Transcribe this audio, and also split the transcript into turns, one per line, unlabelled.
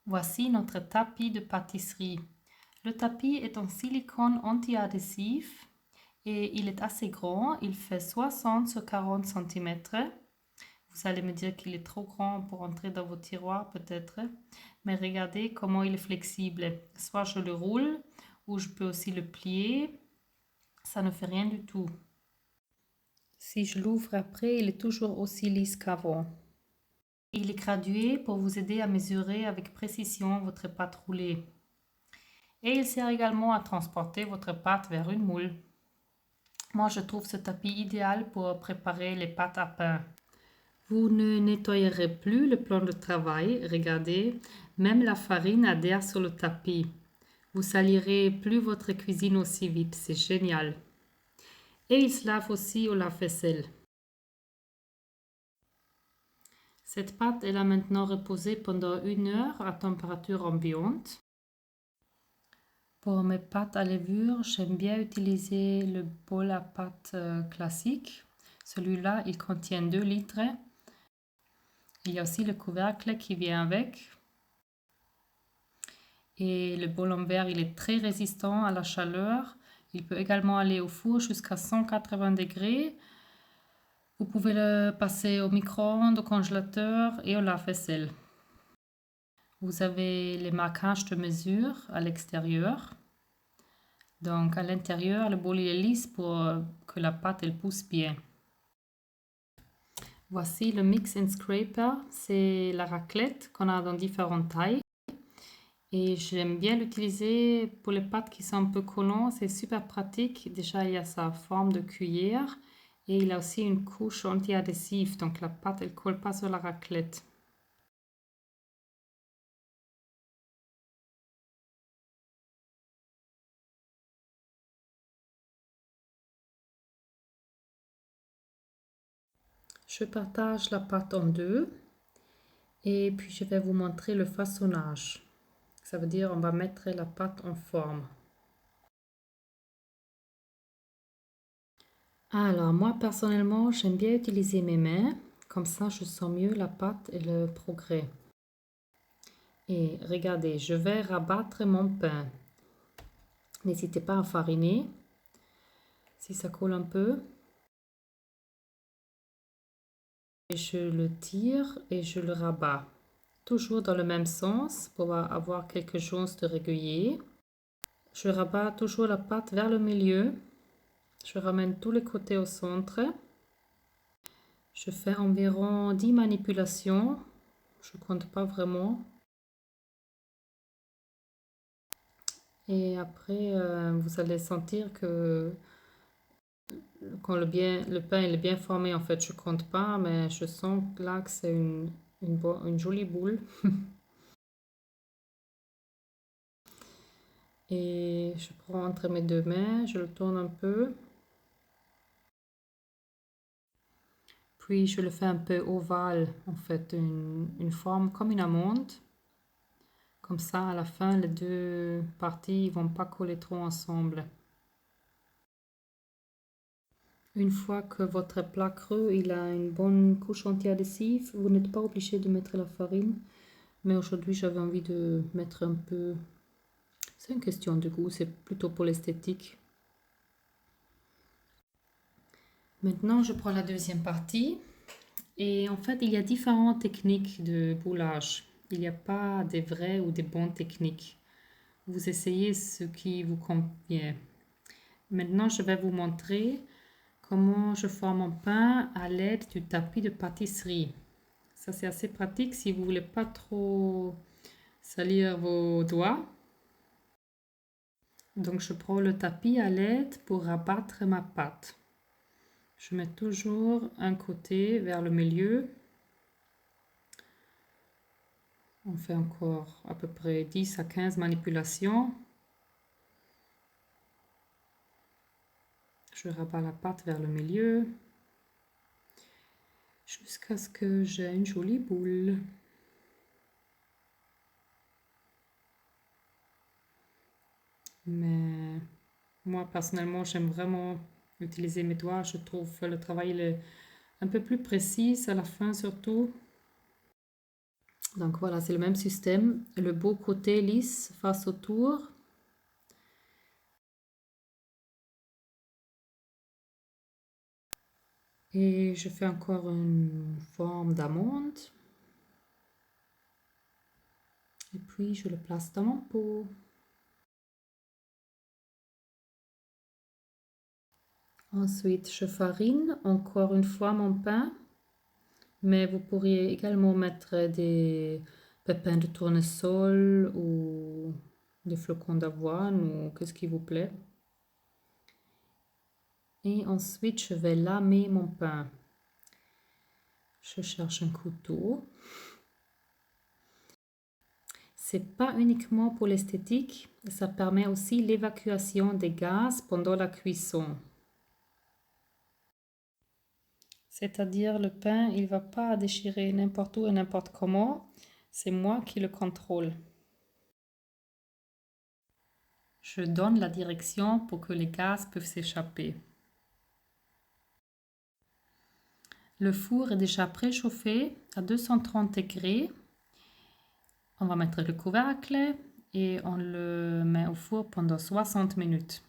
Voici notre tapis de pâtisserie. Le tapis est en silicone anti-adhésif et il est assez grand. Il fait 60 sur 40 cm. Vous allez me dire qu'il est trop grand pour entrer dans vos tiroirs peut-être. Mais regardez comment il est flexible. Soit je le roule ou je peux aussi le plier. Ça ne fait rien du tout. Si je l'ouvre après, il est toujours aussi lisse qu'avant. Il est gradué pour vous aider à mesurer avec précision votre pâte roulée. Et il sert également à transporter votre pâte vers une moule. Moi, je trouve ce tapis idéal pour préparer les pâtes à pain. Vous ne nettoyerez plus le plan de travail, regardez, même la farine adhère sur le tapis. Vous salirez plus votre cuisine aussi vite, c'est génial. Et il se lave aussi au lave-vaisselle. Cette pâte est là maintenant reposée pendant 1 heure à température ambiante. Pour mes pâtes à levure, j'aime bien utiliser le bol à pâte classique. Celui-là, il contient 2 litres. Il y a aussi le couvercle qui vient avec. Et le bol en verre, il est très résistant à la chaleur. Il peut également aller au four jusqu'à 180 degrés. Vous pouvez le passer au micro-ondes, au congélateur et au lave-vaisselle. Vous avez les marquages de mesure à l'extérieur. Donc à l'intérieur, le bol est lisse pour que la pâte elle pousse bien. Voici le Mix and Scraper, c'est la raclette qu'on a dans différentes tailles. Et j'aime bien l'utiliser pour les pâtes qui sont un peu collantes, c'est super pratique. Déjà, il y a sa forme de cuillère et il a aussi une couche anti-adhésif, donc la pâte elle colle pas sur la raclette. Je partage la pâte en deux et puis je vais vous montrer le façonnage. Ça veut dire on va mettre la pâte en forme. Alors moi personnellement j'aime bien utiliser mes mains, comme ça je sens mieux la pâte et le progrès. Et regardez, je vais rabattre mon pain. N'hésitez pas à fariner si ça colle un peu. Et je le tire et je le rabats. Toujours dans le même sens pour avoir quelque chose de régulier. Je rabats toujours la pâte vers le milieu. Je ramène tous les côtés au centre. Je fais environ 10 manipulations. Je ne compte pas vraiment. Et après, vous allez sentir que quand le pain est bien formé, en fait, je compte pas, mais je sens là que c'est une jolie boule. Et je prends entre mes deux mains, je le tourne un peu. Puis je le fais un peu ovale, en fait, une forme comme une amande. Comme ça, à la fin, les deux parties ne vont pas coller trop ensemble. Une fois que votre plat creux il a une bonne couche anti-adhésif, vous n'êtes pas obligé de mettre la farine. Mais aujourd'hui, j'avais envie de mettre un peu. C'est une question de goût, c'est plutôt pour l'esthétique. Maintenant, je prends la deuxième partie. Et en fait, il y a différentes techniques de boulage. Il n'y a pas des vraies ou des bonnes techniques. Vous essayez ce qui vous convient. Maintenant, je vais vous montrer comment je forme mon pain à l'aide du tapis de pâtisserie. Ça, c'est assez pratique si vous voulez pas trop salir vos doigts. Donc, je prends le tapis à l'aide pour rabattre ma pâte. Je mets toujours un côté vers le milieu. On fait encore à peu près 10 à 15 manipulations. Je rabats la pâte vers le milieu jusqu'à ce que j'ai une jolie boule. Mais moi personnellement j'aime vraiment utiliser mes doigts. Je trouve le travail un peu plus précis à la fin surtout. Donc voilà, c'est le même système. Le beau côté lisse face autour. Et je fais encore une forme d'amande. Et puis je le place dans mon pot. Ensuite, je farine encore une fois mon pain. Mais vous pourriez également mettre des pépins de tournesol ou des flocons d'avoine ou qu'est-ce qui vous plaît. Et ensuite, je vais lamer mon pain. Je cherche un couteau. C'est pas uniquement pour l'esthétique, ça permet aussi l'évacuation des gaz pendant la cuisson. C'est-à-dire le pain, il va pas déchirer n'importe où et n'importe comment. C'est moi qui le contrôle. Je donne la direction pour que les gaz peuvent s'échapper. Le four est déjà préchauffé à 230 degrés. On va mettre le couvercle et on le met au four pendant 60 minutes.